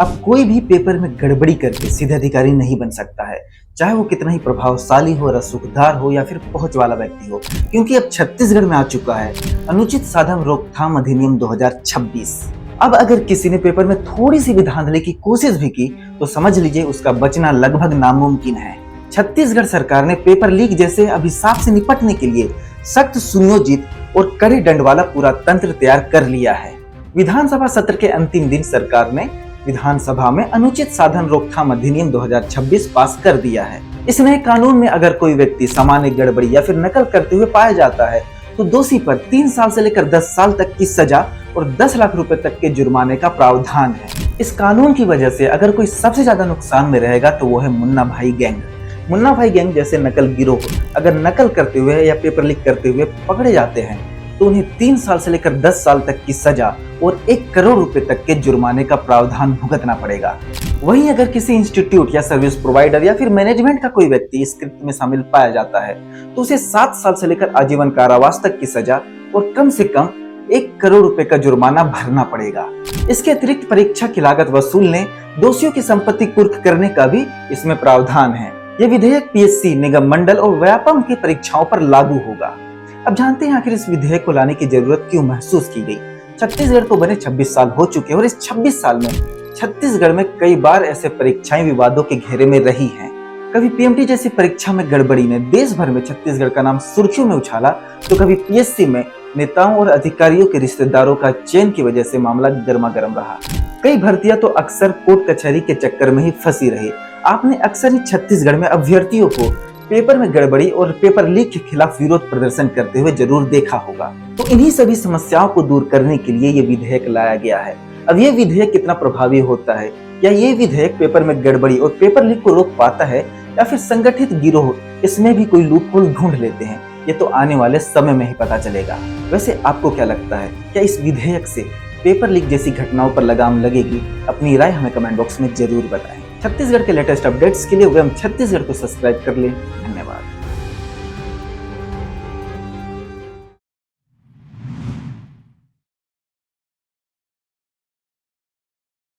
अब कोई भी पेपर में गड़बड़ी करके सीधे अधिकारी नहीं बन सकता है, चाहे वो कितना ही प्रभावशाली हो, रसूखदार हो या फिर पहुंच वाला व्यक्ति हो, क्योंकि अब छत्तीसगढ़ में आ चुका है अनुचित साधन रोकथाम अधिनियम 2026। अब अगर किसी ने पेपर में थोड़ी सी भी धांधली की कोशिश भी की तो समझ लीजिए उसका बचना लगभग नामुमकिन है। छत्तीसगढ़ सरकार ने पेपर लीक जैसे अभिशाप से निपटने के लिए सख्त सुनियोजित और कड़े दंड वाला पूरा तंत्र तैयार कर लिया है। विधानसभा सत्र के अंतिम दिन सरकार ने विधानसभा में अनुचित साधन रोकथाम अधिनियम 2026 पास कर दिया है। इस नए कानून में अगर कोई व्यक्ति सामान्य गड़बड़ी या फिर नकल करते हुए पाया जाता है तो दोषी पर 3 साल से लेकर 10 साल तक की सजा और 10 लाख रुपए तक के जुर्माने का प्रावधान है। इस कानून की वजह से अगर कोई सबसे ज्यादा नुकसान में रहेगा तो वो है मुन्ना भाई गैंग। मुन्ना भाई गैंग जैसे नकल गिरोह अगर नकल करते हुए या पेपर लीक करते हुए पकड़े जाते हैं तो उन्हें 3 साल से लेकर 10 साल तक की सजा और 1 करोड़ रुपए तक के जुर्माने का प्रावधान भुगतना पड़ेगा। वहीं अगर किसी इंस्टीट्यूट या सर्विस प्रोवाइडर या फिर मैनेजमेंट का कोई व्यक्ति इस कृत्य में शामिल पाया जाता है तो उसे 7 साल से लेकर आजीवन कारावास तक की सजा और कम से कम 1 करोड़ रुपए का जुर्माना भरना पड़ेगा। इसके अतिरिक्त परीक्षा की लागत वसूलने, दोषियों की संपत्ति कुर्क करने का भी इसमें प्रावधान है। यह विधेयक पीएससी, निगम मंडल और व्यापम की परीक्षाओं पर लागू होगा। अब जानते हैं आखिर इस विधेयक को लाने की जरूरत क्यों महसूस की गई। छत्तीसगढ़ को बने 26 साल हो चुके हैं और इस 26 साल में छत्तीसगढ़ में कई बार ऐसे परीक्षाएं विवादों के घेरे में रही हैं। कभी पीएमटी जैसी परीक्षा में गड़बड़ी ने देश भर में छत्तीसगढ़ का नाम सुर्खियों में उछाला तो कभी पीएससी में नेताओं और अधिकारियों के रिश्तेदारों का चयन की वजह से मामला गर्मा गर्म रहा। कई भर्तियां तो अक्सर कोर्ट कचहरी के चक्कर में ही फंसी रही। आपने अक्सर ही छत्तीसगढ़ में अभ्यर्थियों को पेपर में गड़बड़ी और पेपर लीक के खिलाफ विरोध प्रदर्शन करते हुए जरूर देखा होगा। तो इन्हीं सभी समस्याओं को दूर करने के लिए ये विधेयक लाया गया है। अब ये विधेयक कितना प्रभावी होता है, या ये विधेयक पेपर में गड़बड़ी और पेपर लीक को रोक पाता है या फिर संगठित गिरोह इसमें भी कोई लूपहोल ढूंढ लेते हैं, ये तो आने वाले समय में ही पता चलेगा। वैसे आपको क्या लगता है, क्या इस विधेयक से पेपर लीक जैसी घटनाओं पर लगाम लगेगी? अपनी राय हमें कमेंट बॉक्स में जरूर बताएं। छत्तीसगढ़ के लेटेस्ट अपडेट्स के लिए वेब छत्तीसगढ़ को सब्सक्राइब कर लें।